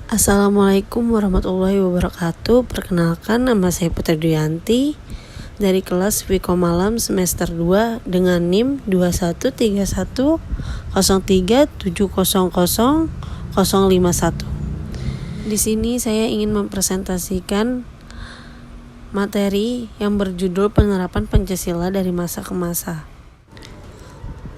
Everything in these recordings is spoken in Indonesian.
Assalamualaikum warahmatullahi wabarakatuh. Perkenalkan, nama saya Putri Duyanti dari kelas Wiko Malam semester 2 dengan NIM 213103700051. Di sini saya ingin mempresentasikan materi yang berjudul penerapan Pancasila dari masa ke masa.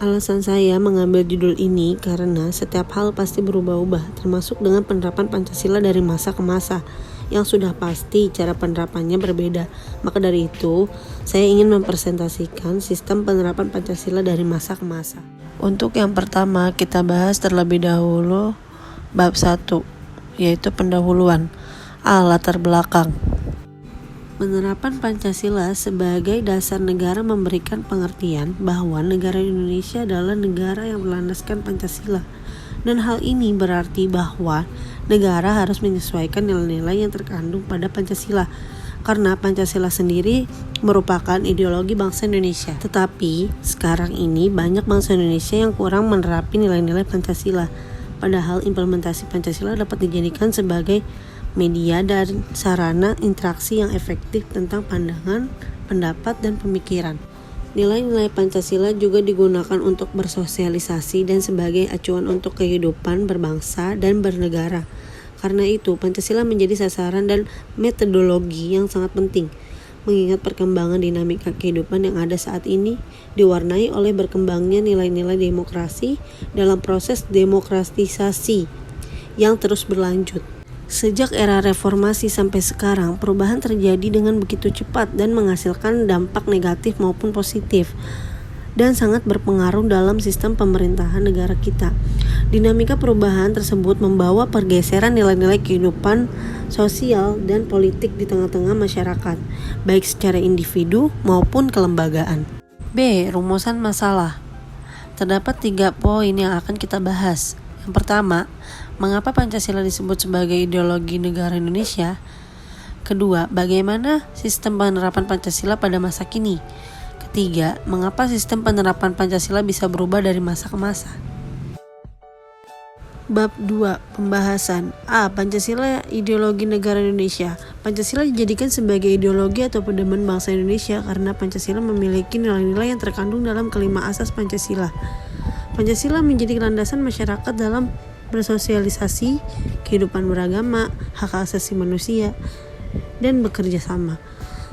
Alasan saya mengambil judul ini karena setiap hal pasti berubah-ubah, termasuk dengan penerapan Pancasila dari masa ke masa. Yang sudah pasti cara penerapannya berbeda. Maka dari itu, saya ingin mempresentasikan sistem penerapan Pancasila dari masa ke masa. Untuk yang pertama, kita bahas terlebih dahulu bab 1, yaitu pendahuluan. Latar belakang. Penerapan Pancasila sebagai dasar negara memberikan pengertian bahwa negara Indonesia adalah negara yang berlandaskan Pancasila. Dan hal ini berarti bahwa negara harus menyesuaikan nilai-nilai yang terkandung pada Pancasila. Karena Pancasila sendiri merupakan ideologi bangsa Indonesia. Tetapi sekarang ini banyak bangsa Indonesia yang kurang menerapi nilai-nilai Pancasila. Padahal implementasi Pancasila dapat dijadikan sebagai media dan sarana interaksi yang efektif tentang pandangan, pendapat, dan pemikiran. Nilai-nilai Pancasila juga digunakan untuk bersosialisasi dan sebagai acuan untuk kehidupan berbangsa dan bernegara. Karena itu, Pancasila menjadi sasaran dan metodologi yang sangat penting, mengingat perkembangan dinamika kehidupan yang ada saat ini diwarnai oleh berkembangnya nilai-nilai demokrasi dalam proses demokratisasi yang terus berlanjut. Sejak era reformasi sampai sekarang, perubahan terjadi dengan begitu cepat dan menghasilkan dampak negatif maupun positif, dan sangat berpengaruh dalam sistem pemerintahan negara kita. Dinamika perubahan tersebut membawa pergeseran nilai-nilai kehidupan sosial dan politik di tengah-tengah masyarakat, baik secara individu maupun kelembagaan. B. Rumusan masalah. Terdapat 3 poin yang akan kita bahas. Yang pertama, mengapa Pancasila disebut sebagai ideologi negara Indonesia? Kedua, bagaimana sistem penerapan Pancasila pada masa kini? Ketiga, mengapa sistem penerapan Pancasila bisa berubah dari masa ke masa? Bab 2, pembahasan. Pancasila ideologi negara Indonesia. Pancasila dijadikan sebagai ideologi atau pedoman bangsa Indonesia karena Pancasila memiliki nilai-nilai yang terkandung dalam kelima asas Pancasila. Pancasila menjadi landasan masyarakat dalam bersosialisasi, kehidupan beragama, hak asasi manusia, dan bekerja sama.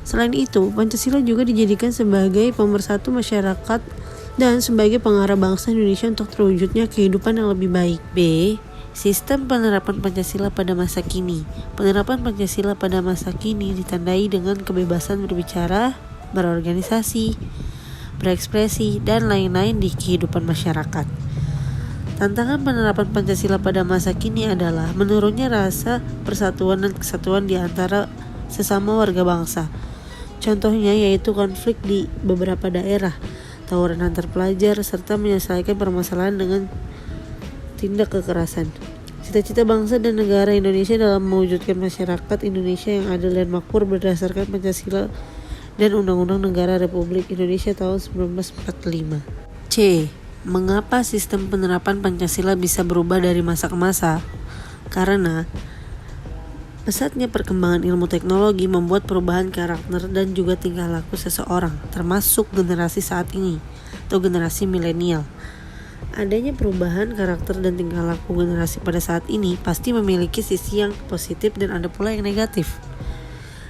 Selain itu, Pancasila juga dijadikan sebagai pemersatu masyarakat dan sebagai pengarah bangsa Indonesia untuk terwujudnya kehidupan yang lebih baik. B. Sistem penerapan Pancasila pada masa kini. Penerapan Pancasila pada masa kini ditandai dengan kebebasan berbicara, berorganisasi, berekspresi, dan lain-lain di kehidupan masyarakat. Tantangan penerapan Pancasila pada masa kini adalah menurunnya rasa persatuan dan kesatuan di antara sesama warga bangsa. Contohnya yaitu konflik di beberapa daerah, tawuran antar pelajar, serta menyelesaikan permasalahan dengan tindak kekerasan. Cita-cita bangsa dan negara Indonesia dalam mewujudkan masyarakat Indonesia yang adil dan makmur berdasarkan Pancasila dan Undang-Undang Negara Republik Indonesia tahun 1945. C. Mengapa sistem penerapan Pancasila bisa berubah dari masa ke masa? Karena pesatnya perkembangan ilmu teknologi membuat perubahan karakter dan juga tingkah laku seseorang, termasuk generasi saat ini atau generasi milenial. Adanya perubahan karakter dan tingkah laku generasi pada saat ini pasti memiliki sisi yang positif dan ada pula yang negatif.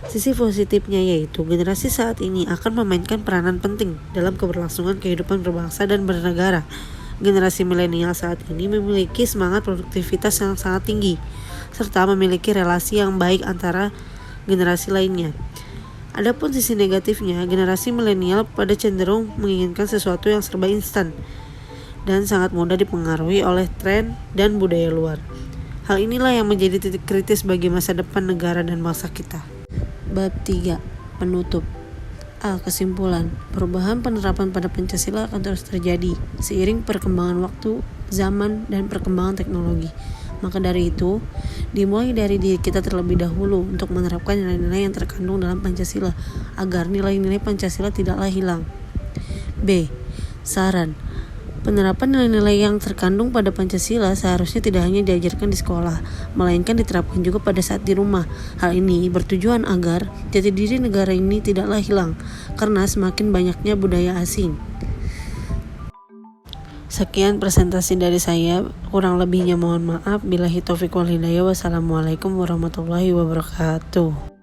Sisi positifnya yaitu generasi saat ini akan memainkan peranan penting dalam keberlangsungan kehidupan berbangsa dan bernegara. Generasi milenial saat ini memiliki semangat produktivitas yang sangat tinggi, serta memiliki relasi yang baik antara generasi lainnya. Adapun sisi negatifnya, generasi milenial pada cenderung menginginkan sesuatu yang serba instan dan sangat mudah dipengaruhi oleh tren dan budaya luar. Hal inilah yang menjadi titik kritis bagi masa depan negara dan bangsa kita. Bab 3, penutup. Kesimpulan. Perubahan penerapan pada Pancasila akan terus terjadi seiring perkembangan waktu, zaman, dan perkembangan teknologi. Maka dari itu, dimulai dari diri kita terlebih dahulu untuk menerapkan nilai-nilai yang terkandung dalam Pancasila agar nilai-nilai Pancasila tidaklah hilang. B. Saran. Penerapan nilai-nilai yang terkandung pada Pancasila seharusnya tidak hanya diajarkan di sekolah, melainkan diterapkan juga pada saat di rumah. Hal ini bertujuan agar jati diri negara ini tidaklah hilang, karena semakin banyaknya budaya asing. Sekian presentasi dari saya, kurang lebihnya mohon maaf. Billahi taufiq wal hidayah. Wassalamualaikum warahmatullahi wabarakatuh.